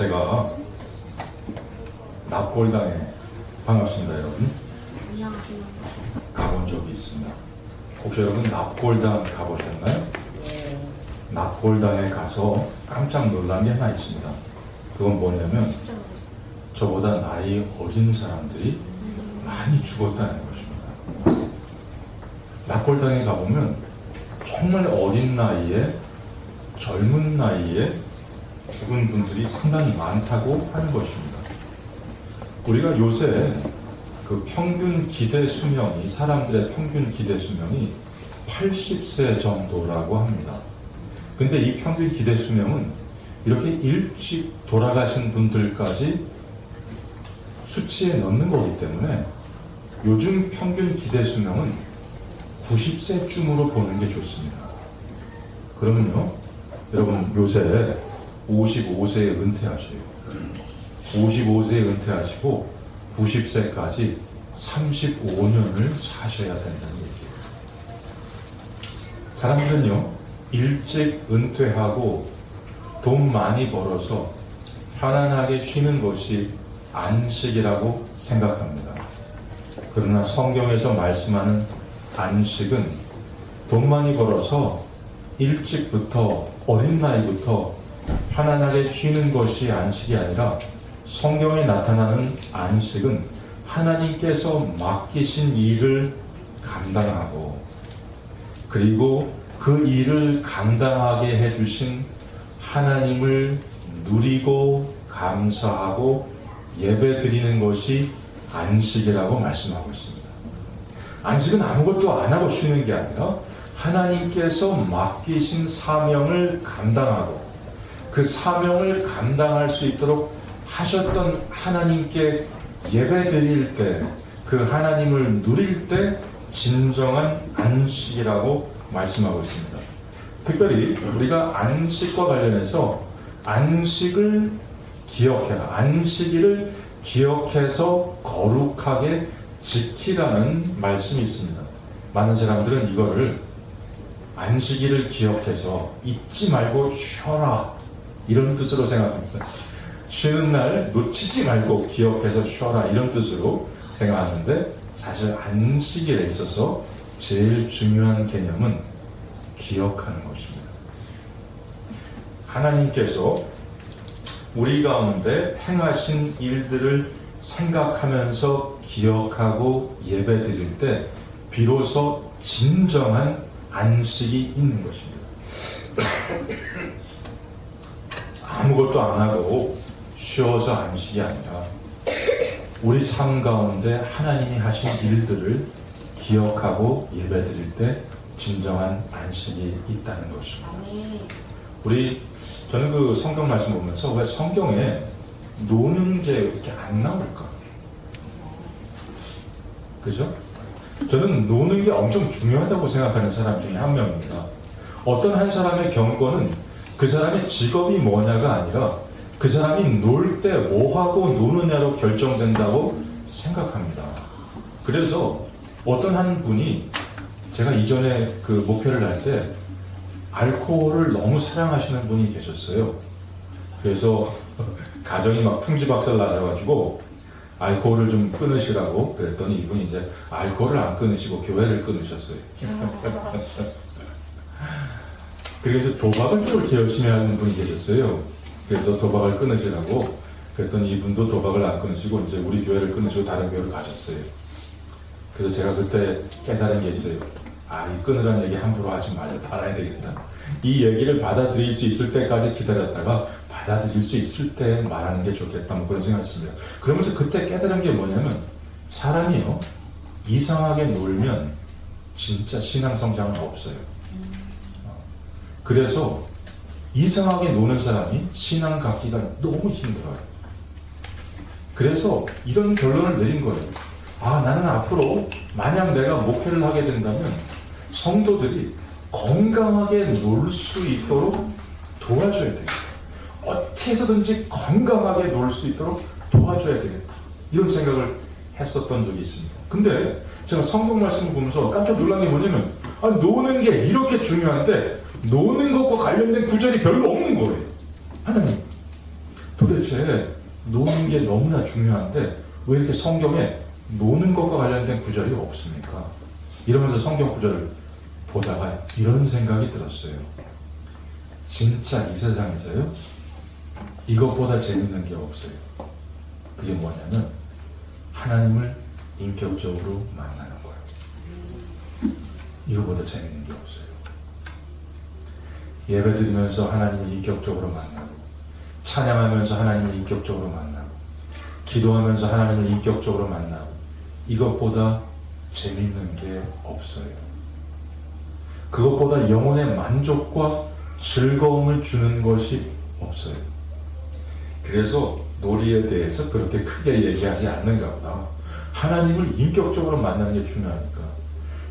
제가 납골당에 반갑습니다, 여러분. 안녕하세요. 가본 적이 있습니다. 혹시 여러분 납골당 가보셨나요? 네. 납골당에 가서 깜짝 놀란 게 하나 있습니다. 그건 뭐냐면 진짜 멋있어요. 저보다 나이 어린 사람들이 많이 죽었다는 것입니다. 납골당에 가보면 정말 어린 나이에 젊은 나이에 죽은 분들이 상당히 많다고 하는 것입니다. 우리가 요새 그 평균 기대 수명이, 사람들의 평균 기대 수명이 80세 정도라고 합니다. 근데 이 평균 기대 수명은 이렇게 일찍 돌아가신 분들까지 수치에 넣는 거기 때문에 요즘 평균 기대 수명은 90세쯤으로 보는 게 좋습니다. 그러면요, 여러분 요새 55세에 은퇴하셔요. 55세에 은퇴하시고 90세까지 35년을 사셔야 된다는 얘기예요. 사람들은요, 일찍 은퇴하고 돈 많이 벌어서 편안하게 쉬는 것이 안식이라고 생각합니다. 그러나 성경에서 말씀하는 안식은 돈 많이 벌어서 일찍부터 어린 나이부터 편안하게 쉬는 것이 안식이 아니라 성경에 나타나는 안식은 하나님께서 맡기신 일을 감당하고 그리고 그 일을 감당하게 해주신 하나님을 누리고 감사하고 예배드리는 것이 안식이라고 말씀하고 있습니다. 안식은 아무것도 안 하고 쉬는 게 아니라 하나님께서 맡기신 사명을 감당하고 그 사명을 감당할 수 있도록 하셨던 하나님께 예배드릴 때, 그 하나님을 누릴 때 진정한 안식이라고 말씀하고 있습니다. 특별히 우리가 안식과 관련해서 안식을 기억해라, 안식일을 기억해서 거룩하게 지키라는 말씀이 있습니다. 많은 사람들은 이거를 안식일을 기억해서 잊지 말고 쉬어라 이런 뜻으로 생각합니다. 쉬는 날 놓치지 말고 기억해서 쉬어라 이런 뜻으로 생각하는데 사실 안식일에 있어서 제일 중요한 개념은 기억하는 것입니다. 하나님께서 우리 가운데 행하신 일들을 생각하면서 기억하고 예배드릴 때 비로소 진정한 안식이 있는 것입니다. 아무것도 안 하고 쉬어서 안식이 아니라 우리 삶 가운데 하나님이 하신 일들을 기억하고 예배드릴 때 진정한 안식이 있다는 것입니다. 저는 그 성경 말씀 보면서 왜 성경에 노는 게 이렇게 안 나올까? 그죠? 저는 노는 게 엄청 중요하다고 생각하는 사람 중에 한 명입니다. 어떤 한 사람의 경고는 그 사람의 직업이 뭐냐가 아니라 그 사람이 놀 때 뭐하고 노느냐로 결정된다고 생각합니다. 그래서 어떤 한 분이 제가 이전에 그 목회를 할 때 알코올을 너무 사랑하시는 분이 계셨어요. 그래서 가정이 막 풍지박살 나셔가지고 알코올을 좀 끊으시라고 그랬더니 이분이 이제 알코올을 안 끊으시고 교회를 끊으셨어요. 그리고 도박을 또 이렇게 열심히 하는 분이 계셨어요. 그래서 도박을 끊으시라고 그랬더니 이분도 도박을 안 끊으시고 이제 우리 교회를 끊으시고 다른 교회로 가셨어요. 그래서 제가 그때 깨달은 게 있어요. 이 끊으라는 얘기 함부로 하지 말아야 되겠다. 이 얘기를 받아들일 수 있을 때까지 기다렸다가 받아들일 수 있을 때 말하는 게 좋겠다. 뭐 그런 생각했습니다. 그러면서 그때 깨달은 게 뭐냐면 사람이요, 이상하게 놀면 진짜 신앙 성장은 없어요. 그래서 이상하게 노는 사람이 신앙 갖기가 너무 힘들어요. 그래서 이런 결론을 내린 거예요. 나는 앞으로 만약 내가 목회를 하게 된다면 성도들이 건강하게 놀 수 있도록 도와줘야 되겠다. 어떻게 해서든지 건강하게 놀 수 있도록 도와줘야 되겠다. 이런 생각을 했었던 적이 있습니다. 근데 제가 성경 말씀을 보면서 깜짝 놀란 게 뭐냐면 노는 게 이렇게 중요한데 노는 것과 관련된 구절이 별로 없는 거예요. 하나님 도대체 노는 게 너무나 중요한데 왜 이렇게 성경에 노는 것과 관련된 구절이 없습니까? 이러면서 성경 구절을 보다가 이런 생각이 들었어요. 진짜 이 세상에서요, 이것보다 재밌는 게 없어요. 그게 뭐냐면 하나님을 인격적으로 만나는 거예요. 이거보다 재밌는 게 없어요. 예배 드리면서 하나님을 인격적으로 만나고, 찬양하면서 하나님을 인격적으로 만나고, 기도하면서 하나님을 인격적으로 만나고, 이것보다 재밌는 게 없어요. 그것보다 영혼의 만족과 즐거움을 주는 것이 없어요. 그래서 놀이에 대해서 그렇게 크게 얘기하지 않는가 보다. 하나님을 인격적으로 만나는 게 중요하니까.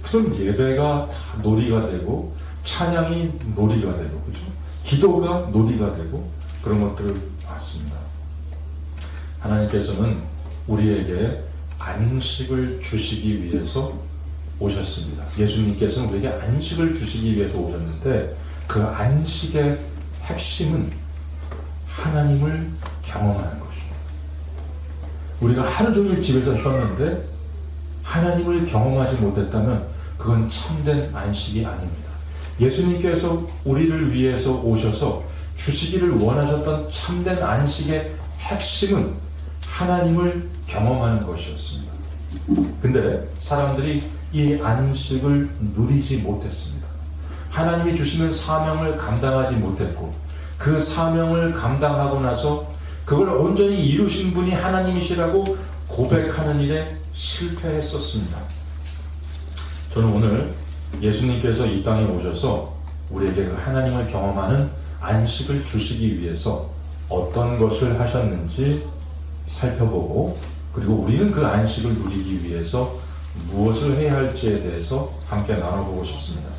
그래서 예배가 다 놀이가 되고, 찬양이 놀이가 되고, 그죠? 기도가 놀이가 되고, 그런 것들을 봤습니다. 하나님께서는 우리에게 안식을 주시기 위해서 오셨습니다. 예수님께서는 우리에게 안식을 주시기 위해서 오셨는데, 그 안식의 핵심은 하나님을 경험하는 것입니다. 우리가 하루 종일 집에서 쉬었는데 하나님을 경험하지 못했다면 그건 참된 안식이 아닙니다. 예수님께서 우리를 위해서 오셔서 주시기를 원하셨던 참된 안식의 핵심은 하나님을 경험하는 것이었습니다. 근데 사람들이 이 안식을 누리지 못했습니다. 하나님이 주시는 사명을 감당하지 못했고, 그 사명을 감당하고 나서 그걸 온전히 이루신 분이 하나님이시라고 고백하는 일에 실패했었습니다. 저는 오늘 예수님께서 이 땅에 오셔서 우리에게 그 하나님을 경험하는 안식을 주시기 위해서 어떤 것을 하셨는지 살펴보고, 그리고 우리는 그 안식을 누리기 위해서 무엇을 해야 할지에 대해서 함께 나눠보고 싶습니다.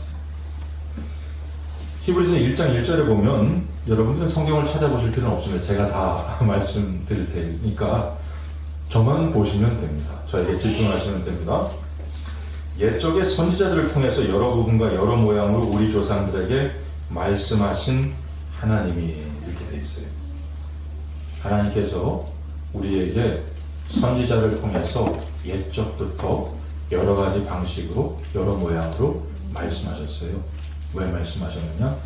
히브리서 1장 1절에 보면, 여러분들은 성경을 찾아보실 필요는 없습니다. 제가 다 말씀드릴 테니까 저만 보시면 됩니다. 저에게 집중하시면 됩니다. 옛적의 선지자들을 통해서 여러 부분과 여러 모양으로 우리 조상들에게 말씀하신 하나님이 이렇게 되어 있어요. 하나님께서 우리에게 선지자를 통해서 옛적부터 여러 가지 방식으로, 여러 모양으로 말씀하셨어요. 왜 말씀하셨느냐?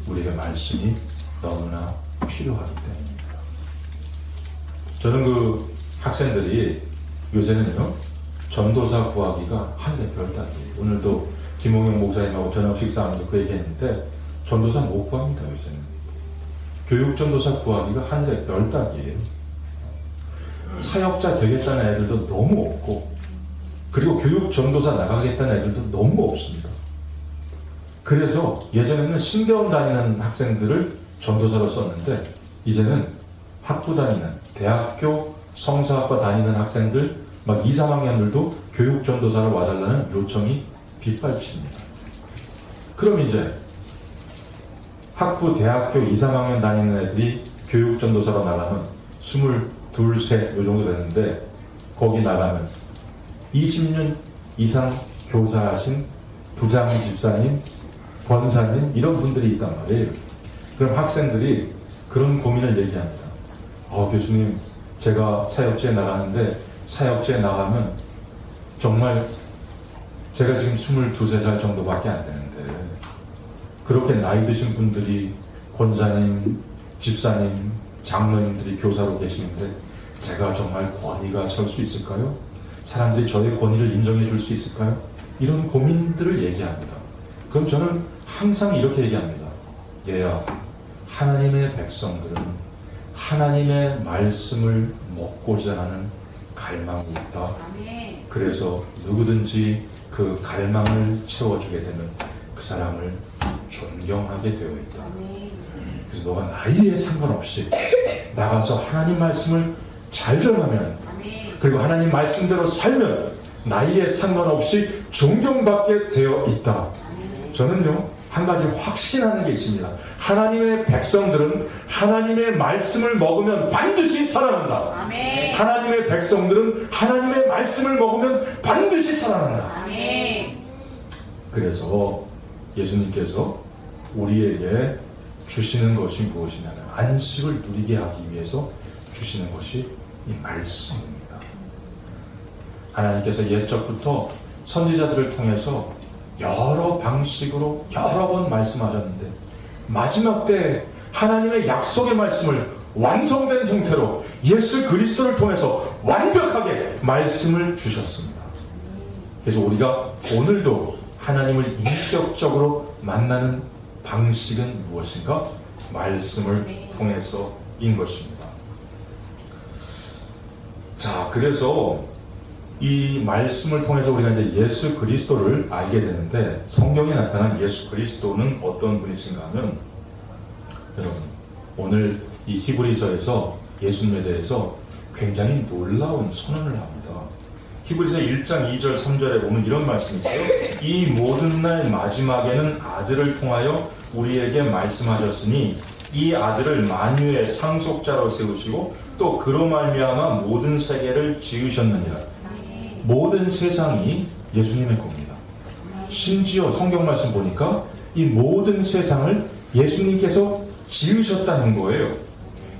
우리에게 말씀이 너무나 필요하기 때문입니다. 저는 그 학생들이 요새는요, 전도사 구하기가 하늘의 별 따기예요. 오늘도 김홍영 목사님하고 저녁 식사하면서 그 얘기했는데, 전도사 못 구합니다, 요새는. 교육 전도사 구하기가 하늘의 별 따기예요. 사역자 되겠다는 애들도 너무 없고, 그리고 교육 전도사 나가겠다는 애들도 너무 없습니다. 그래서 예전에는 신대원 다니는 학생들을 전도사로 썼는데, 이제는 학부 다니는, 대학교 성서학과 다니는 학생들, 막 2, 3학년들도 교육 전도사를 와달라는 요청이 빗발칩니다. 그럼 이제 학부, 대학교 2, 3학년 다니는 애들이 교육 전도사로 나가면 22, 3, 요 정도 되는데, 거기 나가면 20년 이상 교사하신 부장 집사님, 권사님, 이런 분들이 있단 말이에요. 그럼 학생들이 그런 고민을 얘기합니다. 교수님, 제가 사역지에 나가는데, 사역지에 나가면 정말 제가 지금 22, 3살 정도밖에 안 되는데, 그렇게 나이 드신 분들이 권사님, 집사님, 장로님들이 교사로 계시는데 제가 정말 권위가 설 수 있을까요? 사람들이 저의 권위를 인정해 줄 수 있을까요? 이런 고민들을 얘기합니다. 그럼 저는 항상 이렇게 얘기합니다. 얘야, 하나님의 백성들은 하나님의 말씀을 먹고자 하는 갈망이 있다. 그래서 누구든지 그 갈망을 채워주게 되면 그 사람을 존경하게 되어 있다. 그래서 너가 나이에 상관없이 나가서 하나님 말씀을 잘 전하면, 그리고 하나님 말씀대로 살면 나이에 상관없이 존경받게 되어 있다. 저는요, 한 가지 확신하는 게 있습니다. 하나님의 백성들은 하나님의 말씀을 먹으면 반드시 살아난다. 아멘. 하나님의 백성들은 하나님의 말씀을 먹으면 반드시 살아난다. 아멘. 그래서 예수님께서 우리에게 주시는 것이 무엇이냐면 안식을 누리게 하기 위해서 주시는 것이 이 말씀입니다. 하나님께서 옛적부터 선지자들을 통해서 여러 방식으로 여러 번 말씀하셨는데 마지막 때 하나님의 약속의 말씀을 완성된 형태로 예수 그리스도를 통해서 완벽하게 말씀을 주셨습니다. 그래서 우리가 오늘도 하나님을 인격적으로 만나는 방식은 무엇인가? 말씀을 통해서인 것입니다. 자, 그래서 이 말씀을 통해서 우리가 이제 예수 그리스도를 알게 되는데, 성경에 나타난 예수 그리스도는 어떤 분이신가 하면, 여러분, 오늘 이 히브리서에서 예수님에 대해서 굉장히 놀라운 선언을 합니다. 히브리서 1장 2절 3절에 보면 이런 말씀이 있어요. 이 모든 날 마지막에는 아들을 통하여 우리에게 말씀하셨으니 이 아들을 만유의 상속자로 세우시고 또 그로 말미암아 모든 세계를 지으셨느니라. 모든 세상이 예수님의 겁니다. 심지어 성경 말씀 보니까 이 모든 세상을 예수님께서 지으셨다는 거예요.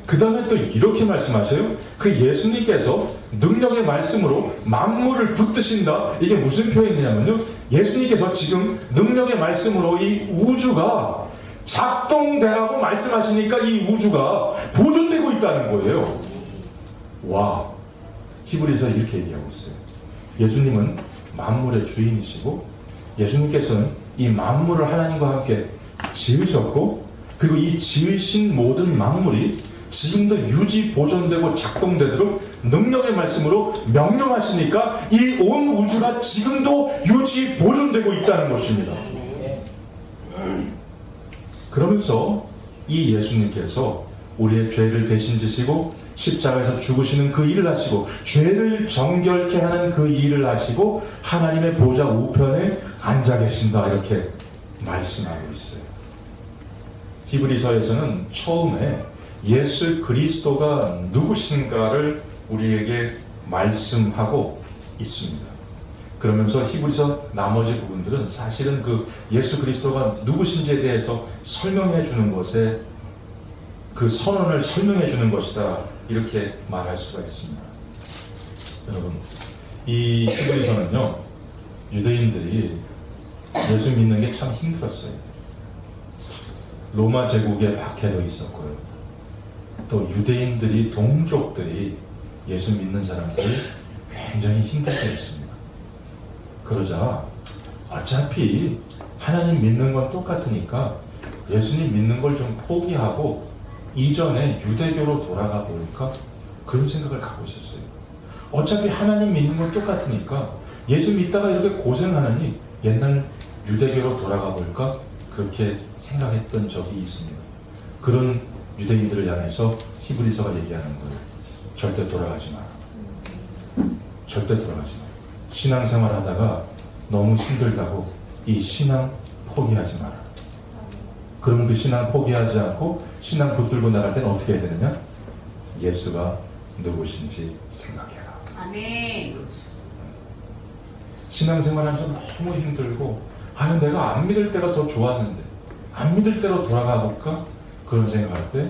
그 다음에 또 이렇게 말씀하세요. 그 예수님께서 능력의 말씀으로 만물을 붙드신다. 이게 무슨 표현이냐면요, 예수님께서 지금 능력의 말씀으로 이 우주가 작동되라고 말씀하시니까 이 우주가 보존되고 있다는 거예요. 와, 히브리서 이렇게 얘기하고 있어요. 예수님은 만물의 주인이시고 예수님께서는 이 만물을 하나님과 함께 지으셨고, 그리고 이 지으신 모든 만물이 지금도 유지 보존되고 작동되도록 능력의 말씀으로 명령하시니까 이 온 우주가 지금도 유지 보존되고 있다는 것입니다. 그러면서 이 예수님께서 우리의 죄를 대신 지시고 십자가에서 죽으시는 그 일을 하시고 죄를 정결케 하는 그 일을 하시고 하나님의 보좌 우편에 앉아 계신다, 이렇게 말씀하고 있어요. 히브리서에서는 처음에 예수 그리스도가 누구신가를 우리에게 말씀하고 있습니다. 그러면서 히브리서 나머지 부분들은 사실은 그 예수 그리스도가 누구신지에 대해서 설명해 주는 것에 그 선언을 설명해 주는 것이다, 이렇게 말할 수가 있습니다. 여러분, 이 히브리서는요, 유대인들이 예수 믿는 게 참 힘들었어요. 로마 제국에 박해도 있었고요. 또 유대인들이, 동족들이 예수 믿는 사람들을 굉장히 힘들게 했습니다. 그러자 어차피 하나님 믿는 건 똑같으니까 예수님 믿는 걸 좀 포기하고 이전에 유대교로 돌아가 볼까? 그런 생각을 갖고 있었어요. 어차피 하나님 믿는 건 똑같으니까 예수 믿다가 이렇게 고생하느니 옛날 유대교로 돌아가 볼까? 그렇게 생각했던 적이 있습니다. 그런 유대인들을 향해서 히브리서가 얘기하는 거예요. 절대 돌아가지 마라. 절대 돌아가지 마라. 신앙생활 하다가 너무 힘들다고 이 신앙 포기하지 마라. 그럼 그 신앙 포기하지 않고 신앙 붙들고 나갈 때는 어떻게 해야 되느냐? 예수가 누구신지 생각해라. 아멘. 신앙생활하면서 너무 힘들고, 아유, 내가 안 믿을 때가 더 좋았는데 안 믿을 때로 돌아가 볼까? 그런 생각할 때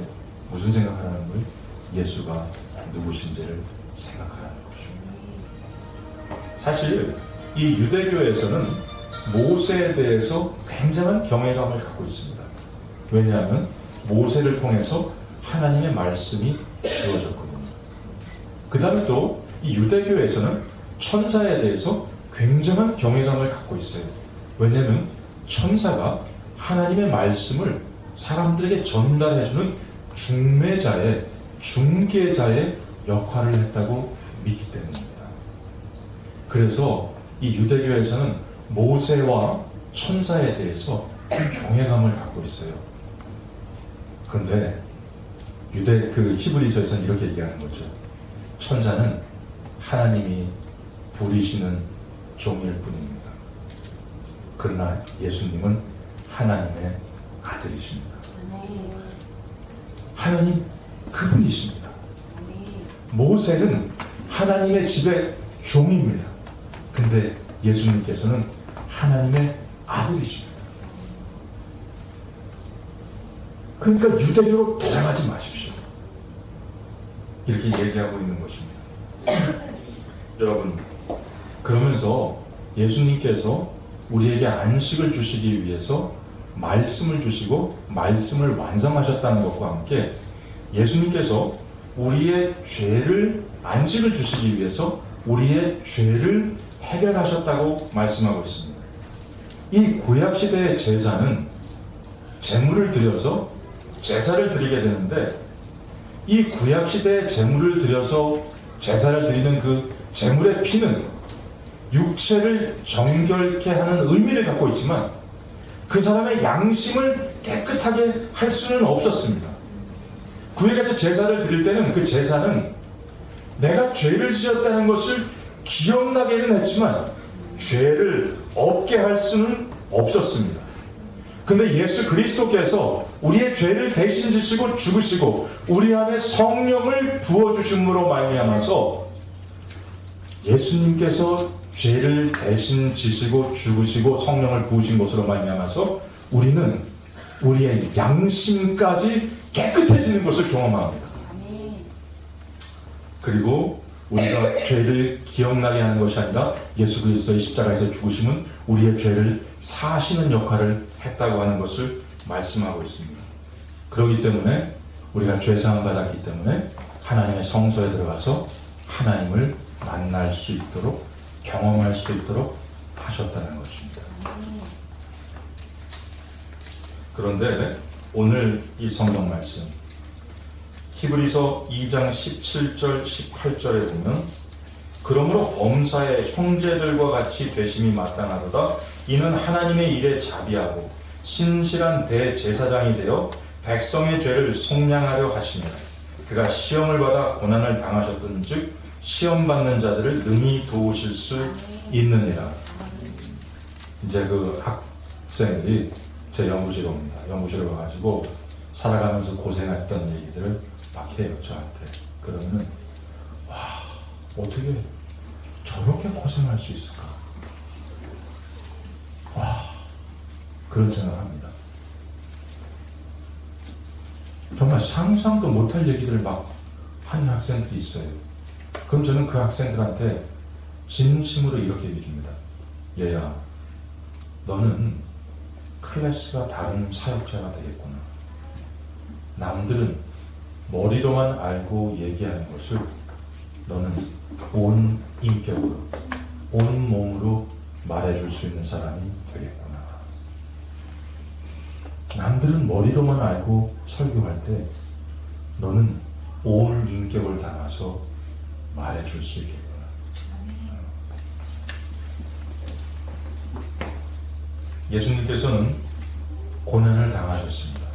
무슨 생각하라는 거예요? 예수가 누구신지를 생각하라는 거죠. 사실 이 유대교에서는 모세에 대해서 굉장한 경외감을 갖고 있습니다. 왜냐하면 모세를 통해서 하나님의 말씀이 주어졌거든요. 그 다음에 또 이 유대교에서는 천사에 대해서 굉장한 경외감을 갖고 있어요. 왜냐하면 천사가 하나님의 말씀을 사람들에게 전달해주는 중매자의, 중개자의 역할을 했다고 믿기 때문입니다. 그래서 이 유대교에서는 모세와 천사에 대해서 경외감을 갖고 있어요. 그런데 히브리서에서는 이렇게 얘기하는 거죠. 천사는 하나님이 부리시는 종일 뿐입니다. 그러나 예수님은 하나님의 아들이십니다. 하나님 그분이십니다. 모세는 하나님의 집의 종입니다. 근데 예수님께서는 하나님의 아들이십니다. 그러니까 유대교로 도전하지 마십시오. 이렇게 얘기하고 있는 것입니다. 여러분, 그러면서 예수님께서 우리에게 안식을 주시기 위해서 말씀을 주시고 말씀을 완성하셨다는 것과 함께 예수님께서 우리의 죄를 안식을 주시기 위해서 우리의 죄를 해결하셨다고 말씀하고 있습니다. 이 구약시대의 제사는 제물을 드려서 제사를 드리게 되는데 이 구약시대의 제물을 드려서 제사를 드리는 그 제물의 피는 육체를 정결케 하는 의미를 갖고 있지만 그 사람의 양심을 깨끗하게 할 수는 없었습니다. 구약에서 제사를 드릴 때는 그 제사는 내가 죄를 지었다는 것을 기억나게는 했지만 죄를 없게 할 수는 없었습니다. 근데 예수 그리스도께서 우리의 죄를 대신 지시고 죽으시고 우리 안에 성령을 부어주심으로 말미암아서 예수님께서 죄를 대신 지시고 죽으시고 성령을 부으신 것으로 말미암아서 우리는 우리의 양심까지 깨끗해지는 것을 경험합니다. 그리고 우리가 죄를 기억나게 하는 것이 아니라 예수 그리스도의 십자가에서 죽으심은 우리의 죄를 사시는 역할을 했다고 하는 것을 말씀하고 있습니다. 그렇기 때문에 우리가 죄사함 받았기 때문에 하나님의 성소에 들어가서 하나님을 만날 수 있도록 경험할 수 있도록 하셨다는 것입니다. 그런데 오늘 이 성경 말씀 히브리서 2장 17절 18절에 보면 그러므로 범사의 형제들과 같이 되심이 마땅하도다. 이는 하나님의 일에 자비하고 신실한 대제사장이 되어 백성의 죄를 속량하려 하시니라. 그가 시험을 받아 고난을 당하셨던 즉 시험받는 자들을 능히 도우실 수 있느니라. 이제 그 학생들이 제 연구실에 옵니다. 연구실에 와가지고 살아가면서 고생했던 얘기들을 막 해요, 저한테. 그러면 와, 어떻게 저렇게 고생할 수 있을까? 와, 그런 생각을 합니다. 정말 상상도 못할 얘기들을 막 하는 학생들이 있어요. 그럼 저는 그 학생들한테 진심으로 이렇게 얘기해 줍니다. 얘야, 너는 클래스가 다른 사역자가 되겠구나. 남들은 머리로만 알고 얘기하는 것을 너는 온 인격으로, 온 몸으로 말해줄 수 있는 사람이 되겠구나. 남들은 머리로만 알고 설교할 때 너는 온 인격을 담아서 말해줄 수 있겠구나. 예수님께서는 고난을 당하셨습니다.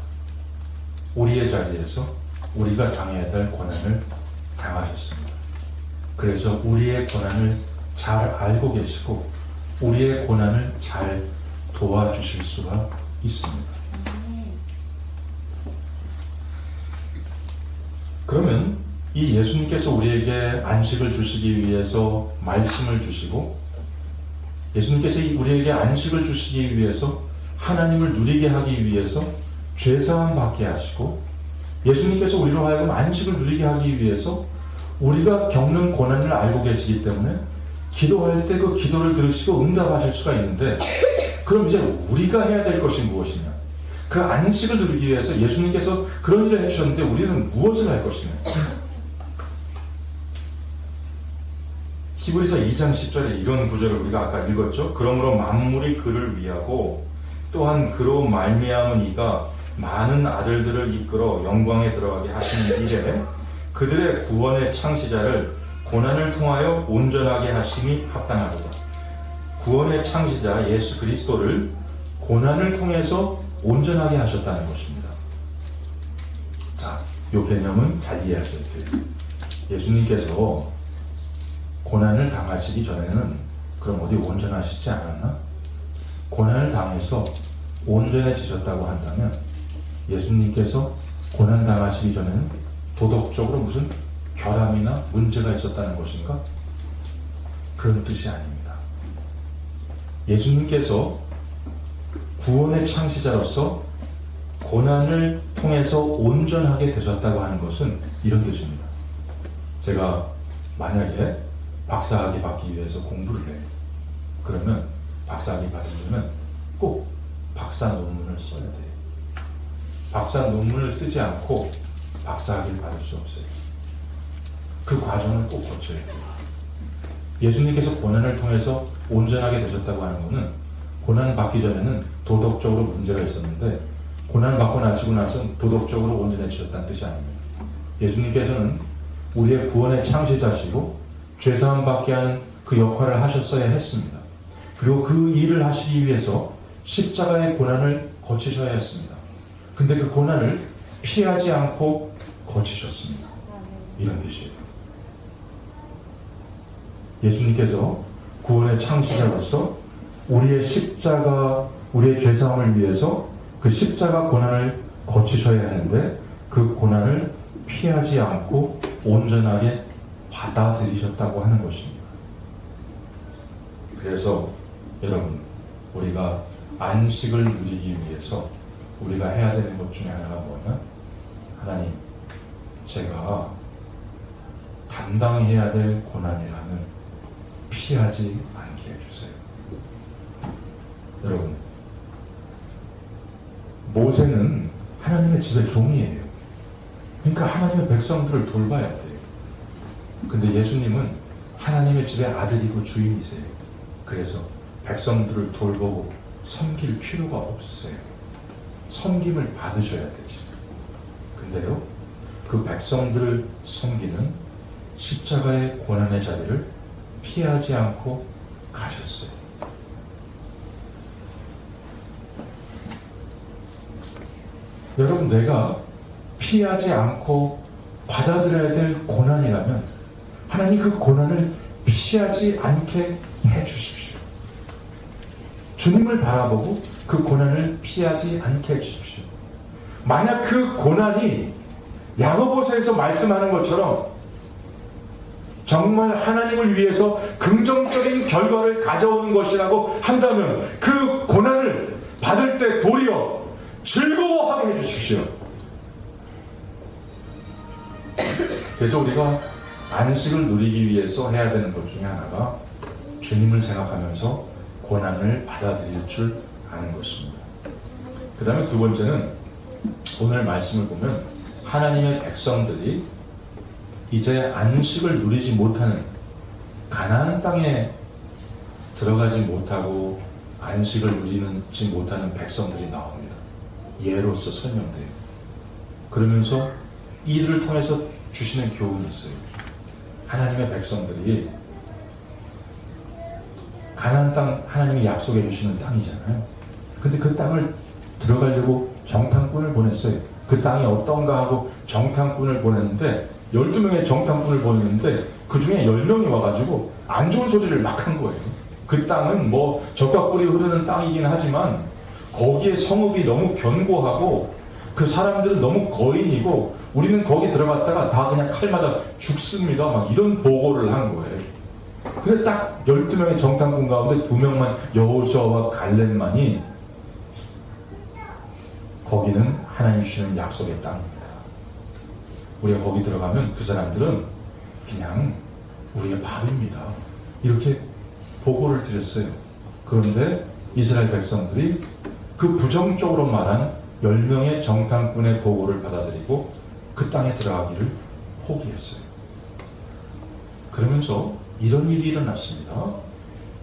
우리의 자리에서 우리가 당해야 될 고난을 당하셨습니다. 그래서 우리의 고난을 잘 알고 계시고 우리의 고난을 잘 도와주실 수가 있습니다. 그러면 이 예수님께서 우리에게 안식을 주시기 위해서 말씀을 주시고 예수님께서 우리에게 안식을 주시기 위해서 하나님을 누리게 하기 위해서 죄사함 받게 하시고 예수님께서 우리로 하여금 안식을 누리게 하기 위해서 우리가 겪는 고난을 알고 계시기 때문에 기도할 때 그 기도를 들으시고 응답하실 수가 있는데 그럼 이제 우리가 해야 될 것이 무엇이냐? 그 안식을 누리기 위해서 예수님께서 그런 일을 해주셨는데 우리는 무엇을 할 것이냐? 히브리서 2장 10절에 이런 구절을 우리가 아까 읽었죠. 그러므로 만물이 그를 위하고 또한 그로 말미암은 이가 많은 아들들을 이끌어 영광에 들어가게 하시는 일에 그들의 구원의 창시자를 고난을 통하여 온전하게 하심이 합당하도다. 구원의 창시자 예수 그리스도를 고난을 통해서 온전하게 하셨다는 것입니다. 자, 이 개념은 잘 이해하셔야 돼요. 예수님께서 고난을 당하시기 전에는 그럼 어디 온전하시지 않았나? 고난을 당해서 온전해지셨다고 한다면 예수님께서 고난 당하시기 전에는 도덕적으로 무슨 결함이나 문제가 있었다는 것인가? 그런 뜻이 아닙니다. 예수님께서 구원의 창시자로서 고난을 통해서 온전하게 되셨다고 하는 것은 이런 뜻입니다. 제가 만약에 박사학위 받기 위해서 공부를 해요. 그러면 박사학위 받으려면 꼭 박사 논문을 써야 돼요. 박사 논문을 쓰지 않고 박사학위를 받을 수 없어요. 그 과정을 꼭 거쳐야 돼요. 예수님께서 고난을 통해서 온전하게 되셨다고 하는 것은 고난 받기 전에는 도덕적으로 문제가 있었는데 고난 받고 나시고 나서는 도덕적으로 온전해지셨다는 뜻이 아닙니다. 예수님께서는 우리의 구원의 창시자시고 죄사함 받게 하는 그 역할을 하셨어야 했습니다. 그리고 그 일을 하시기 위해서 십자가의 고난을 거치셔야 했습니다. 근데 그 고난을 피하지 않고 거치셨습니다. 이런 뜻이에요. 예수님께서 구원의 창시자로서 우리의 십자가, 우리의 죄사함을 위해서 그 십자가 고난을 거치셔야 하는데 그 고난을 피하지 않고 온전하게 받아들이셨다고 하는 것입니다. 그래서 여러분, 우리가 안식을 누리기 위해서 우리가 해야 되는 것 중에 하나가 뭐냐? 하나님, 제가 감당해야 될 고난이라면 피하지 않게 해주세요. 여러분, 모세는 하나님의 집의 종이에요. 그러니까 하나님의 백성들을 돌봐야 돼요. 근데 예수님은 하나님의 집의 아들이고 주인이세요. 그래서 백성들을 돌보고 섬길 필요가 없으세요. 섬김을 받으셔야 되지. 근데요, 그 백성들을 섬기는 십자가의 고난의 자리를 피하지 않고 가셨어요. 여러분, 내가 피하지 않고 받아들여야 될 고난이라면 하나님 그 고난을 피하지 않게 해주십시오. 주님을 바라보고 그 고난을 피하지 않게 해주십시오. 만약 그 고난이 야고보서에서 말씀하는 것처럼 정말 하나님을 위해서 긍정적인 결과를 가져오는 것이라고 한다면 그 고난을 받을 때 도리어 즐거워하게 해주십시오. 그래서 우리가 안식을 누리기 위해서 해야 되는 것 중에 하나가 주님을 생각하면서 고난을 받아들일 줄 아는 것입니다. 그 다음에 두 번째는 오늘 말씀을 보면 하나님의 백성들이 이제 안식을 누리지 못하는 가나안 땅에 들어가지 못하고 안식을 누리지 못하는 백성들이 나옵니다. 예로서 설명돼요. 그러면서 이들을 통해서 주시는 교훈이 있어요. 하나님의 백성들이 가나안 땅, 하나님이 약속해 주시는 땅이잖아요. 근데 그 땅을 들어가려고 정탐꾼을 보냈어요. 그 땅이 어떤가 하고 정탐꾼을 보냈는데 12명의 정탐꾼을 보냈는데 그 중에 10명이 와가지고 안 좋은 소리를 막 한 거예요. 그 땅은 뭐 적과 꿀이 흐르는 땅이긴 하지만 거기에 성읍이 너무 견고하고 그 사람들은 너무 거인이고 우리는 거기 들어갔다가 다 그냥 칼 맞아 죽습니다. 막 이런 보고를 한 거예요. 근데 딱 12명의 정탐꾼 가운데 2명만 여호수아와 갈렙만이 거기는 하나님 주시는 약속의 땅입니다. 우리가 거기 들어가면 그 사람들은 그냥 우리의 밥입니다. 이렇게 보고를 드렸어요. 그런데 이스라엘 백성들이 그 부정적으로 말한 10명의 정탐꾼의 보고를 받아들이고 그 땅에 들어가기를 포기했어요. 그러면서 이런 일이 일어났습니다.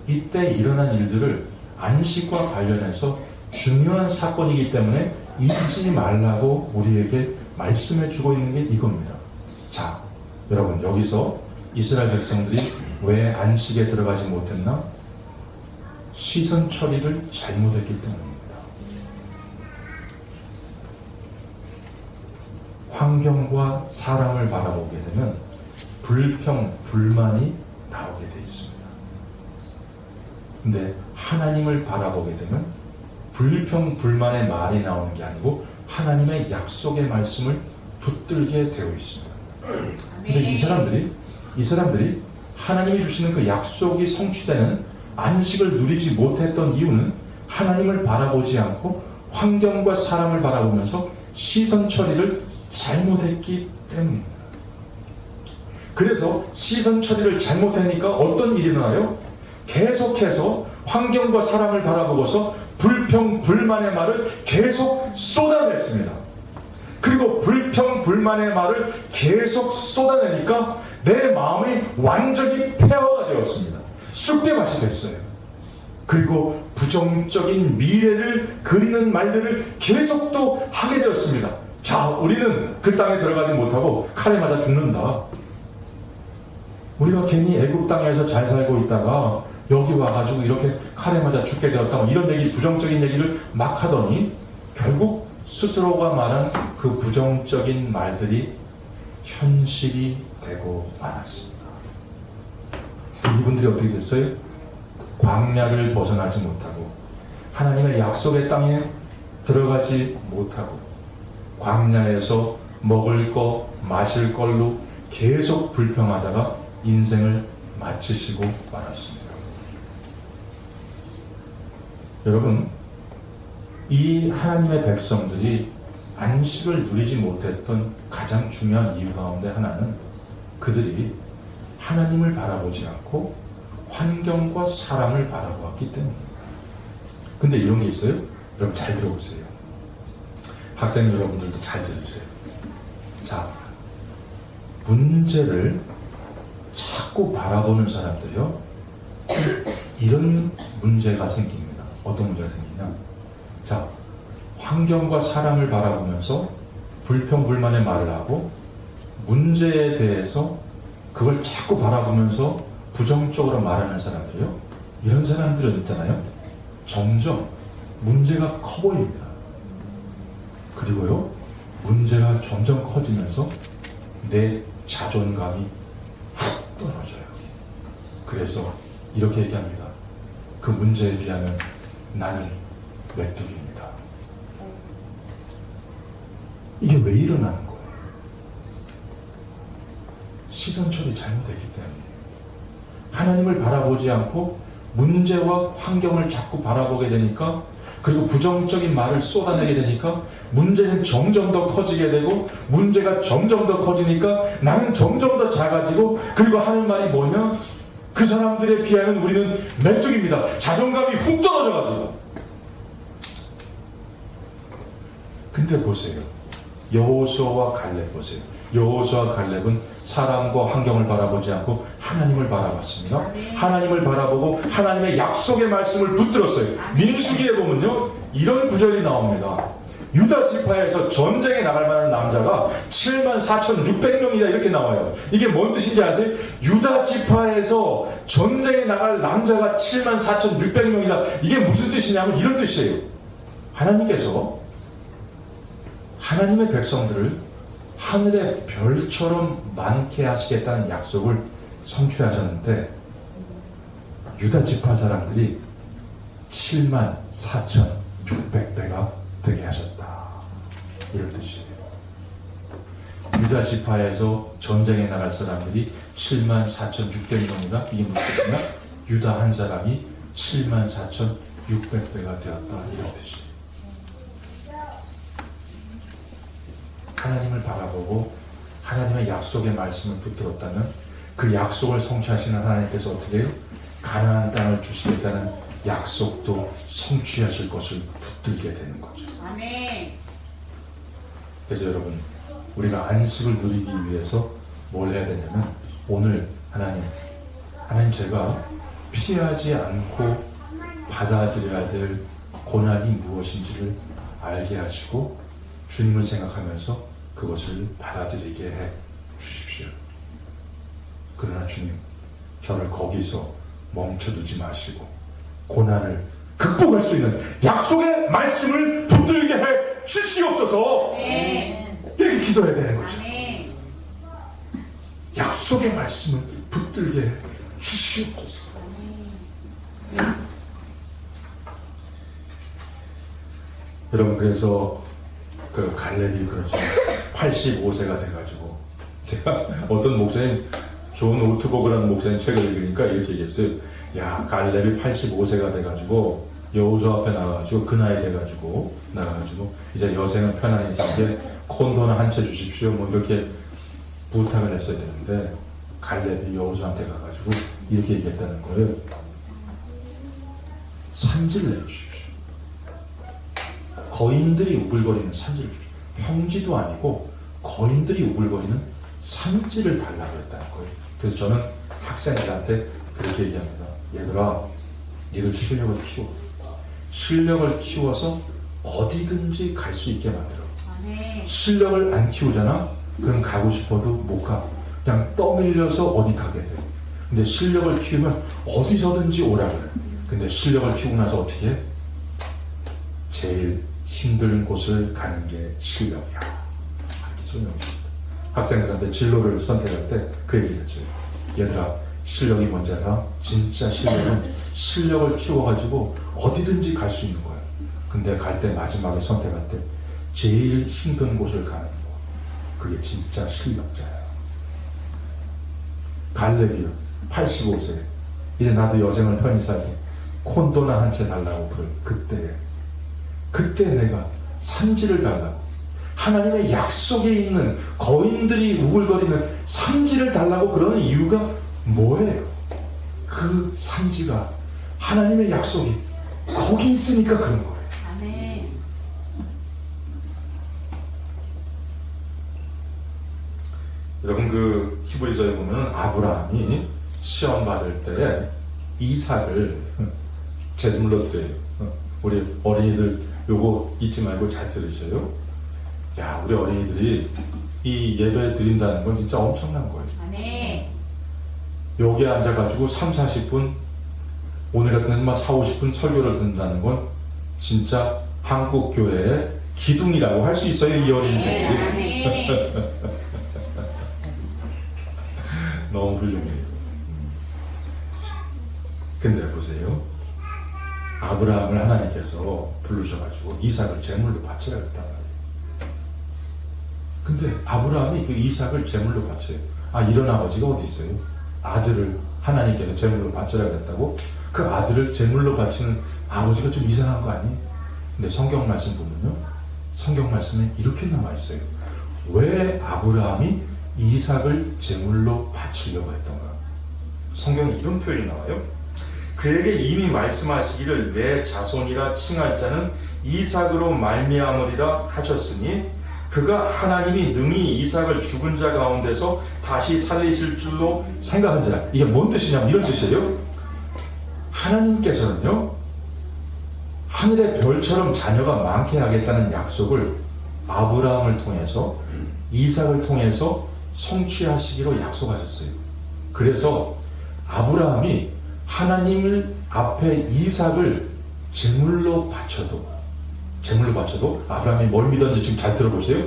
이때 일어난 일들을 안식과 관련해서 중요한 사건이기 때문에 잊지 말라고 우리에게 말씀해 주고 있는 게 이겁니다. 자, 여러분, 여기서 이스라엘 백성들이 왜 안식에 들어가지 못했나? 시선 처리를 잘못했기 때문입니다. 환경과 사람을 바라보게 되면 불평, 불만이 나오게 돼 있습니다. 근데 하나님을 바라보게 되면 불평, 불만의 말이 나오는 게 아니고 하나님의 약속의 말씀을 붙들게 되어 있습니다. 근데 이 사람들이 하나님이 주시는 그 약속이 성취되는 안식을 누리지 못했던 이유는 하나님을 바라보지 않고 환경과 사람을 바라보면서 시선 처리를 잘못했기 때문입니다. 그래서 시선 처리를 잘못하니까 어떤 일이 일어나요? 계속해서 환경과 사람을 바라보고서 불평, 불만의 말을 계속 쏟아냈습니다. 그리고 불평, 불만의 말을 계속 쏟아내니까 내 마음이 완전히 폐허가 되었습니다. 쑥대밭이 됐어요. 그리고 부정적인 미래를 그리는 말들을 계속 또 하게 되었습니다. 자, 우리는 그 땅에 들어가지 못하고 칼에 맞아 죽는다. 우리가 괜히 애국 땅에서 잘 살고 있다가 여기 와가지고 이렇게 칼에 맞아 죽게 되었다. 뭐 이런 얘기, 부정적인 얘기를 막 하더니 결국 스스로가 말한 그 부정적인 말들이 현실이 되고 말았습니다. 이분들이 어떻게 됐어요? 광야를 벗어나지 못하고 하나님의 약속의 땅에 들어가지 못하고 광야에서 먹을 거, 마실 걸로 계속 불평하다가 인생을 마치시고 말았습니다. 여러분, 이 하나님의 백성들이 안식을 누리지 못했던 가장 중요한 이유 가운데 하나는 그들이 하나님을 바라보지 않고 환경과 사람을 바라보았기 때문입니다. 근데 이런 게 있어요? 여러분 잘 들어보세요. 학생 여러분들도 잘 들으세요. 자, 문제를 자꾸 바라보는 사람들이요, 이런 문제가 생깁니다. 어떤 문제가 생기냐? 자, 환경과 사람을 바라보면서 불평불만의 말을 하고 문제에 대해서 그걸 자꾸 바라보면서 부정적으로 말하는 사람들이요, 이런 사람들은 있잖아요, 점점 문제가 커 보입니다. 그리고요, 문제가 점점 커지면서 내 자존감이 훅 떨어져요. 그래서 이렇게 얘기합니다. 그 문제에 비하면 나는 메뚜기입니다. 이게 왜 일어나는 거예요? 시선 처리 잘못했기 때문이에요. 하나님을 바라보지 않고 문제와 환경을 자꾸 바라보게 되니까, 그리고 부정적인 말을 쏟아내게 되니까 문제는 점점 더 커지게 되고 문제가 점점 더 커지니까 나는 점점 더 작아지고, 그리고 하는 말이 뭐냐? 그 사람들에 비하면 우리는 메뚜기입니다. 자존감이 훅 떨어져가지고. 근데 보세요. 여호수아와 갈렙 보세요. 여호수아와 갈렙은 사람과 환경을 바라보지 않고 하나님을 바라봤습니다. 하나님을 바라보고 하나님의 약속의 말씀을 붙들었어요. 민수기에 보면요, 이런 구절이 나옵니다. 유다 지파에서 전쟁에 나갈 만한 남자가 74,600명이다 이렇게 나와요. 이게 뭔 뜻인지 아세요? 유다 지파에서 전쟁에 나갈 남자가 74,600명이다. 이게 무슨 뜻이냐면 이런 뜻이에요. 하나님께서 하나님의 백성들을 하늘의 별처럼 많게 하시겠다는 약속을 성취하셨는데 유다 지파 사람들이 74,600배가 되게 하셨다. 이런 뜻이에요. 유다 지파에서 전쟁에 나갈 사람들이 74,600명이다. 이게 무슨 뜻이냐? 유다 한 사람이 74,600배가 되었다. 이런 뜻이에요. 하나님을 바라보고 하나님의 약속의 말씀을 붙들었다면 그 약속을 성취하시는 하나님께서 어떻게 해요? 가나안 땅을 주시겠다는 약속도 성취하실 것을 붙들게 되는 거죠. 아멘. 그래서 여러분, 우리가 안식을 누리기 위해서 뭘 해야 되냐면 오늘 하나님 제가 피하지 않고 받아들여야 될 고난이 무엇인지를 알게 하시고 주님을 생각하면서 그것을 받아들이게 해 주십시오. 그러나 주님, 저를 거기서 멈춰두지 마시고 고난을 극복할 수 있는 약속의 말씀을 붙들게 해 주시옵소서. 이렇게 기도해야 되는 거죠. 약속의 말씀을 붙들게 해 주시옵소서. 여러분, 그래서 그 갈렙이 그러죠. 85세가 돼가지고 제가 어떤 목사님, 존 오트버그라는 목사님 책을 읽으니까 이렇게 얘기했어요. 야, 갈렙이 85세가 돼가지고 여호수아 앞에 나가가지고 그 나이 돼가지고 나가가지고 이제 여생은 편안히 살게 콘도나 한 채 주십시오 뭐 이렇게 부탁을 했어야 되는데 갈렙이 여호수아한테 가가지고 이렇게 얘기했다는 거예요. 산지를 내주십시오. 거인들이 우글거리는 산지를 주십시오. 평지도 아니고 거인들이 우글거리는 산지를 달라고 했다는 거예요. 그래서 저는 학생들한테 그렇게 얘기합니다. 얘들아, 니들 실력을 키워. 실력을 키워서 어디든지 갈 수 있게 만들어. 실력을 안 키우잖아? 그럼 가고 싶어도 못 가. 그냥 떠밀려서 어디 가게 돼. 근데 실력을 키우면 어디서든지 오라 그래. 근데 실력을 키우고 나서 어떻게 해? 제일 힘든 곳을 가는 게 실력이야. 이렇게 설명했습니다. 학생들한테 진로를 선택할 때 그 얘기를 했죠. 얘들아, 실력이 뭔지 알아? 진짜 실력은 실력을 키워가지고 어디든지 갈 수 있는 거야. 근데 갈 때 마지막에 선택할 때 제일 힘든 곳을 가는 거. 그게 진짜 실력자야. 갈렙이요. 85세. 이제 나도 여생을 편히 살게. 콘도나 한 채 달라고 그때 내가 산지를 달라고. 하나님의 약속에 있는 거인들이 우글거리는 산지를 달라고 그러는 이유가 뭐예요? 그 산지가 하나님의 약속이 거기 있으니까 그런 거예요. 아멘. 여러분 그 히브리서에 보면 아브라함이 시험 받을 때 이삭을 제물로 드려요. 우리 어린이들 요거 잊지 말고 잘 들으셔요. 야, 우리 어린이들이 이 예배 드린다는 건 진짜 엄청난 거예요. 네. 여기에 앉아가지고 3, 40분, 오늘 같은 날은 막 4, 50분 설교를 듣는다는 건 진짜 한국 교회의 기둥이라고 할 수 있어요, 이 어린이들이. 네. 너무 훌륭해요. 근데 보세요. 아브라함을 하나님께서 부르셔가지고 이삭을 제물로 바쳐야 했단 말이에요. 근데 아브라함이 그 이삭을 제물로 바쳐요. 아, 이런 아버지가 어디 있어요? 아들을 하나님께서 제물로 바쳐야 됐다고? 그 아들을 제물로 바치는 아버지가 좀 이상한 거 아니에요? 근데 성경 말씀 보면요. 성경 말씀에 이렇게 나와 있어요. 왜 아브라함이 이삭을 제물로 바치려고 했던가? 성경에 이런 표현이 나와요. 그에게 이미 말씀하시기를 내 자손이라 칭할 자는 이삭으로 말미암으리라 하셨으니 그가 하나님이 능히 이삭을 죽은 자 가운데서 다시 살리실 줄로 생각한지라. 이게 뭔 뜻이냐면 이런 뜻이에요. 하나님께서는요, 하늘의 별처럼 자녀가 많게 하겠다는 약속을 아브라함을 통해서 이삭을 통해서 성취하시기로 약속하셨어요. 그래서 아브라함이 하나님을 앞에 이삭을 제물로 바쳐도 아브라함이 뭘 믿었는지 지금 잘 들어보세요.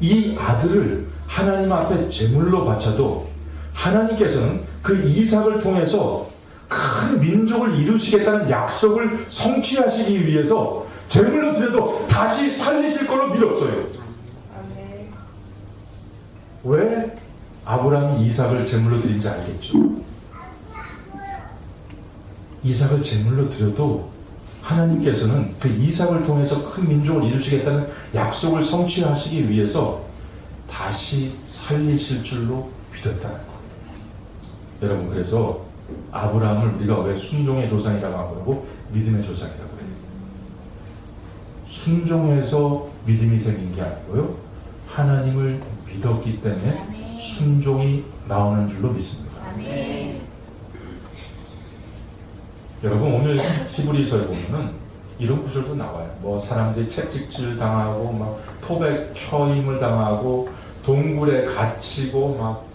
이 아들을 하나님 앞에 제물로 바쳐도 하나님께서는 그 이삭을 통해서 큰 민족을 이루시겠다는 약속을 성취하시기 위해서 제물로 드려도 다시 살리실 걸로 믿었어요. 왜 아브라함이 이삭을 제물로 드린지 알겠죠? 이삭을 제물로 드려도 하나님께서는 그 이삭을 통해서 큰 민족을 이루시겠다는 약속을 성취하시기 위해서 다시 살리실 줄로 믿었다는 거예요. 여러분, 그래서 아브라함을 우리가 왜 순종의 조상이라고 하고 믿음의 조상이라고 해요? 순종해서 믿음이 생긴 게 아니고요. 하나님을 믿었기 때문에 순종이 나오는 줄로 믿습니다. 여러분, 오늘 히브리서에 보면은 이런 구절도 나와요. 뭐 사람들이 채찍질 당하고 막 토백 처임을 당하고 동굴에 갇히고 막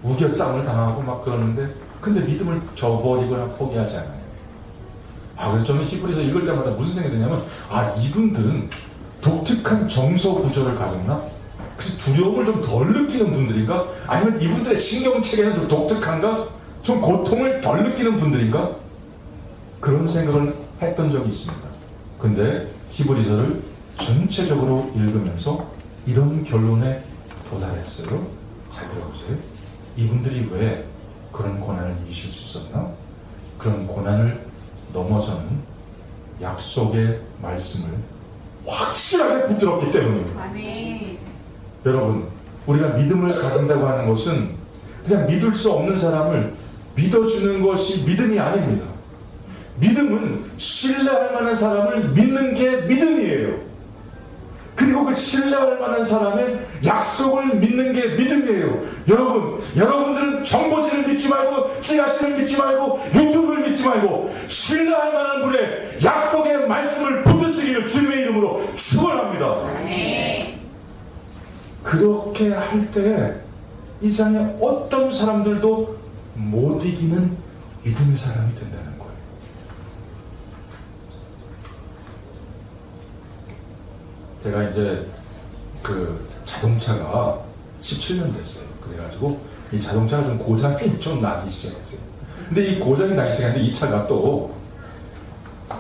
우겨싸움을 당하고 막 그러는데, 근데 믿음을 저버리거나 포기하지 않아요. 그래서 저는 히브리서 읽을 때마다 무슨 생각이 드냐면, 이분들은 독특한 정서 구조를 가졌나? 그래서 두려움을 좀 덜 느끼는 분들인가? 아니면 이분들의 신경체계는 좀 독특한가? 좀 고통을 덜 느끼는 분들인가? 그런 생각을 했던 적이 있습니다. 근데 히브리서를 전체적으로 읽으면서 이런 결론에 도달했어요. 잘 들어보세요. 이분들이 왜 그런 고난을 이기실 수 있었나? 그런 고난을 넘어서는 약속의 말씀을 확실하게 붙들었기 때문입니다. 아멘. 여러분, 우리가 믿음을 가진다고 하는 것은 그냥 믿을 수 없는 사람을 믿어주는 것이 믿음이 아닙니다. 믿음은 신뢰할 만한 사람을 믿는 게 믿음이에요. 그리고 그 신뢰할 만한 사람의 약속을 믿는 게 믿음이에요. 여러분들은 정보지를 믿지 말고, 찌라시를 믿지 말고, 유튜브를 믿지 말고, 신뢰할 만한 분의 약속의 말씀을 붙드시기를 주님의 이름으로 축원합니다. 네. 그렇게 할 때 이 세상에 어떤 사람들도 못 이기는 믿음의 사람이 된다는 거예요. 제가 이제 그 자동차가 17년 됐어요. 그래가지고 이 자동차가 좀 고장이 좀 나기 시작했어요. 근데 이 고장이 나기 시작했는데 이 차가 또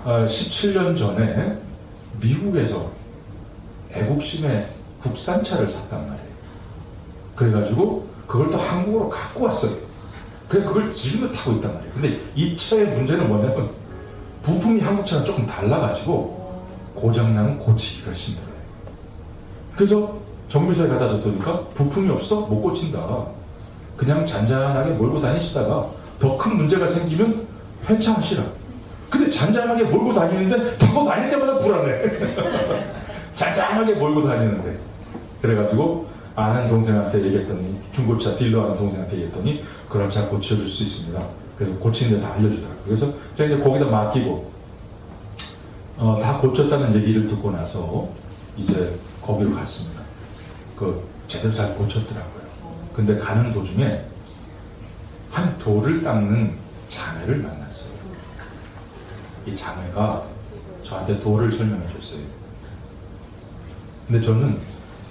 17년 전에 미국에서 애국심의 국산차를 샀단 말이에요. 그래가지고 그걸 또 한국으로 갖고 왔어요. 그래서 그걸 지금도 타고 있단 말이에요. 근데 이 차의 문제는 뭐냐면 부품이 한국차랑 조금 달라가지고 고장나면 고치기가 힘들어요. 그래서 정비소에 갖다 줬더니까 부품이 없어? 못 고친다. 그냥 잔잔하게 몰고 다니시다가 더 큰 문제가 생기면 회차하시라. 근데 잔잔하게 몰고 다니는데 타고 다닐 때마다 불안해. 잔잔하게 몰고 다니는데. 그래가지고 아는 동생한테 얘기했더니, 중고차 딜러 하는 동생한테 얘기했더니 그런 차 고쳐줄 수 있습니다. 그래서 고치는 데 다 알려주더라고요. 그래서 제가 이제 거기다 맡기고 다 고쳤다는 얘기를 듣고 나서 이제 거기로 갔습니다. 제대로 잘 고쳤더라고요. 근데 가는 도중에 한 돌을 닦는 자매를 만났어요. 이 자매가 저한테 돌을 설명해 줬어요. 근데 저는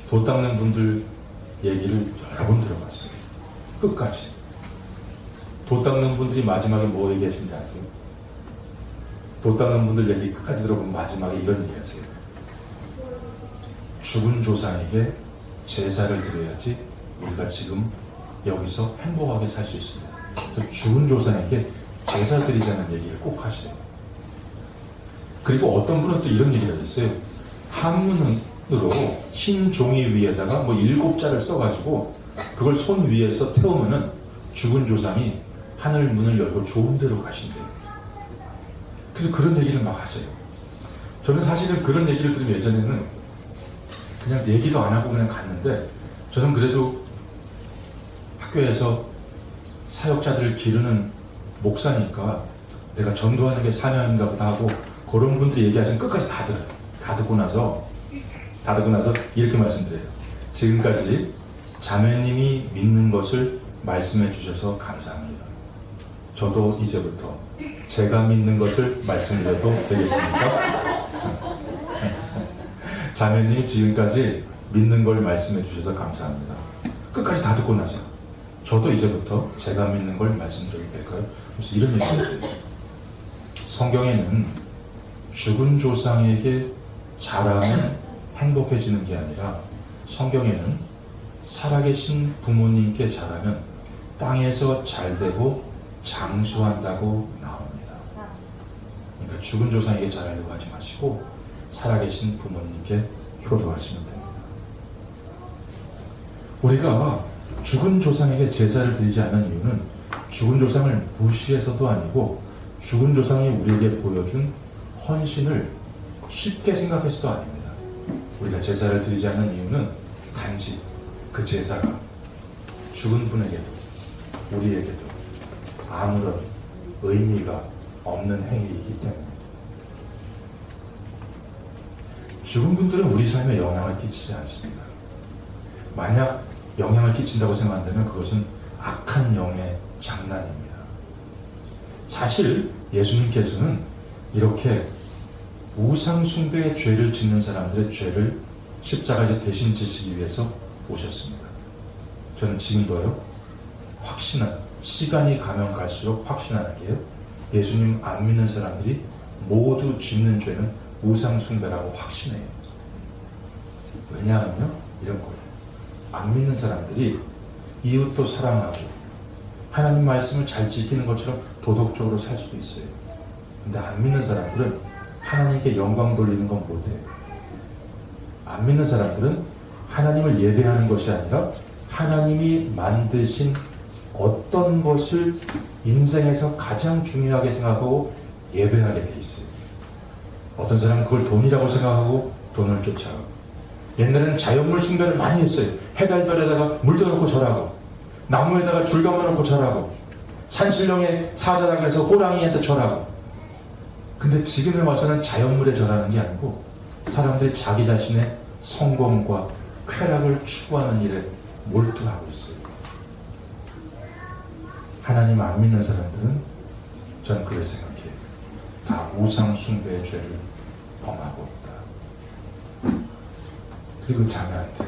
돌 닦는 분들 얘기를 여러 번 들어봤어요. 끝까지. 돌 닦는 분들이 마지막에 뭐 얘기하시는지 아세요? 돌 닦는 분들 얘기 끝까지 들어보면 마지막에 이런 얘기 하세요. 죽은 조상에게 제사를 드려야지 우리가 지금 여기서 행복하게 살 수 있습니다. 그래서 죽은 조상에게 제사 드리자는 얘기를 꼭 하셔요. 그리고 어떤 분은 또 이런 얘기를 하셨어요. 한문으로 흰 종이 위에다가 뭐 7자를 써가지고 그걸 손 위에서 태우면은 죽은 조상이 하늘 문을 열고 좋은 데로 가신대요. 그래서 그런 얘기를 막 하세요. 저는 사실은 그런 얘기를 들으면 예전에는 그냥 얘기도 안 하고 그냥 갔는데, 저는 그래도 학교에서 사역자들을 기르는 목사니까 내가 전도하는 게 사명인가 보다 하고 그런 분들이 얘기하시면 끝까지 다 들어요. 다 듣고 나서 이렇게 말씀드려요. 지금까지 자매님이 믿는 것을 말씀해 주셔서 감사합니다. 저도 이제부터 제가 믿는 것을 말씀드려도 되겠습니까? 자매님이 지금까지 믿는 걸 말씀해 주셔서 감사합니다. 끝까지 다 듣고 나서 저도 이제부터 제가 믿는 걸 말씀드려도 될까요? 그래서 이런 얘기를 해요. 성경에는 죽은 조상에게 잘하면 행복해지는 게 아니라 성경에는 살아계신 부모님께 잘하면 땅에서 잘되고 장수한다고 나옵니다. 그러니까 죽은 조상에게 잘하려고 하지 마시고 살아계신 부모님께 효도하시면 됩니다. 우리가 죽은 조상에게 제사를 드리지 않은 이유는 죽은 조상을 무시해서도 아니고 죽은 조상이 우리에게 보여준 헌신을 쉽게 생각해서도 아닙니다. 우리가 제사를 드리지 않는 이유는 단지 그 제사가 죽은 분에게도 우리에게도 아무런 의미가 없는 행위이기 때문입니다. 죽은 분들은 우리 삶에 영향을 끼치지 않습니다. 만약 영향을 끼친다고 생각한다면 그것은 악한 영의 장난입니다. 사실 예수님께서는 이렇게 우상숭배의 죄를 짓는 사람들의 죄를 십자가에 대신 지시기 위해서 오셨습니다. 저는 지금도요, 시간이 가면 갈수록 확신하는 게요, 예수님 안 믿는 사람들이 모두 짓는 죄는 우상숭배라고 확신해요. 왜냐하면요, 이런 거예요. 안 믿는 사람들이 이웃도 사랑하고 하나님 말씀을 잘 지키는 것처럼 도덕적으로 살 수도 있어요. 근데 안 믿는 사람들은 하나님께 영광 돌리는 건 못해요. 안 믿는 사람들은 하나님을 예배하는 것이 아니라 하나님이 만드신 어떤 것을 인생에서 가장 중요하게 생각하고 예배하게 돼 있어요. 어떤 사람은 그걸 돈이라고 생각하고 돈을 쫓아가고, 옛날에는 자연물 숭배를 많이 했어요. 해달별에다가 물 떠놓고 절하고, 나무에다가 줄 감아놓고 절하고, 산신령에 사자라고 해서 호랑이한테 절하고. 근데 지금에 와서는 자연물에 절하는 게 아니고 사람들이 자기 자신의 성공과 쾌락을 추구하는 일에 몰두하고 있어요. 하나님 안 믿는 사람들은, 저는 그렇게 생각해요, 다 우상 숭배의 죄를 범하고 있다. 그리고 자매한테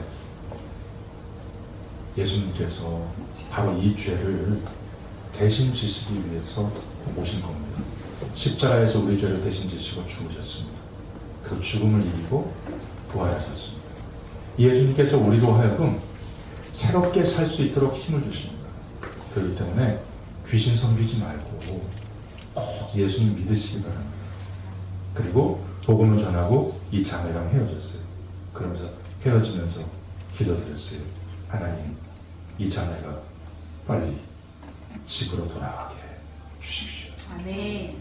예수님께서 바로 이 죄를 대신 지시기 위해서 오신 겁니다. 십자가에서 우리 죄를 대신 지시고 죽으셨습니다. 그 죽음을 이기고 부활하셨습니다. 예수님께서 우리로 하여금 새롭게 살 수 있도록 힘을 주십니다. 그렇기 때문에 귀신 섬기지 말고 꼭 예수님 믿으시기 바랍니다. 그리고 복음을 전하고 이 자매랑 헤어졌어요. 그러면서 헤어지면서 기도드렸어요. 하나님, 이 자매가 빨리 집으로 돌아가게 해주십시오. 아멘.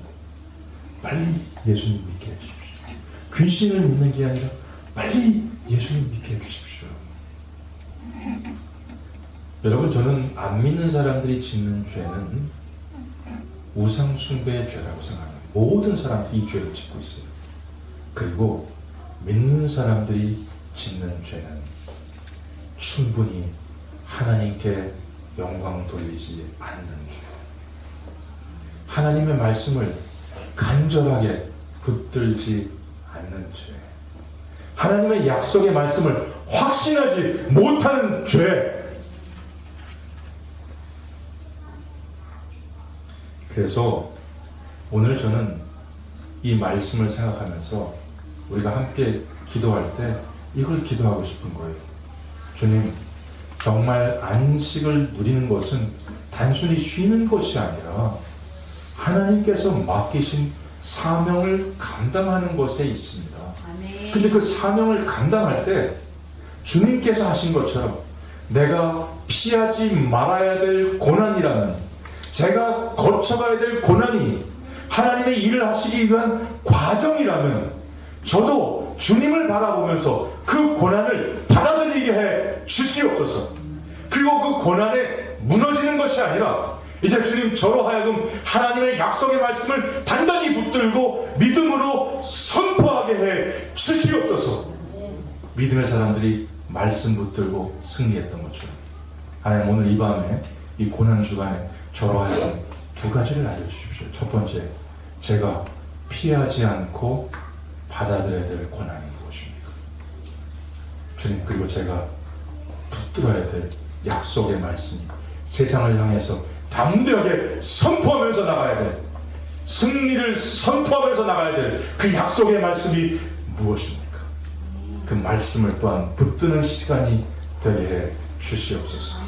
빨리 예수님 믿게 해주십시오. 귀신을 믿는 게 아니라 빨리 예수님 믿게 해주십시오. 여러분, 저는 안 믿는 사람들이 짓는 죄는 우상 숭배의 죄라고 생각합니다. 모든 사람들이 이 죄를 짓고 있어요. 그리고 믿는 사람들이 짓는 죄는 충분히 하나님께 영광 돌리지 않는 죄, 하나님의 말씀을 간절하게 붙들지 않는 죄, 하나님의 약속의 말씀을 확신하지 못하는 죄. 그래서 오늘 저는 이 말씀을 생각하면서 우리가 함께 기도할 때 이걸 기도하고 싶은 거예요. 주님, 정말 안식을 누리는 것은 단순히 쉬는 것이 아니라 하나님께서 맡기신 사명을 감당하는 것에 있습니다. 근데 그 사명을 감당할 때 주님께서 하신 것처럼 내가 피하지 말아야 될 고난이라는, 제가 거쳐가야 될 고난이 하나님의 일을 하시기 위한 과정이라면 저도 주님을 바라보면서 그 고난을 받아들이게 해 주시옵소서. 그리고 그 고난에 무너지는 것이 아니라 이제 주님, 저로 하여금 하나님의 약속의 말씀을 단단히 붙들고 믿음으로 선포하게 해 주시옵소서. 믿음의 사람들이 말씀 붙들고 승리했던 것처럼 하나님, 오늘 이 밤에 이 고난 주간에 저로 하여금 두 가지를 알려주십시오. 첫 번째, 제가 피하지 않고 받아들여야 될 고난이 무엇입니까? 주님, 그리고 제가 붙들어야 될 약속의 말씀이 세상을 향해서 담대하게 선포하면서 나가야 될, 승리를 선포하면서 나가야 될 그 약속의 말씀이 무엇입니까? 그 말씀을 또한 붙드는 시간이 되게 해 주시옵소서.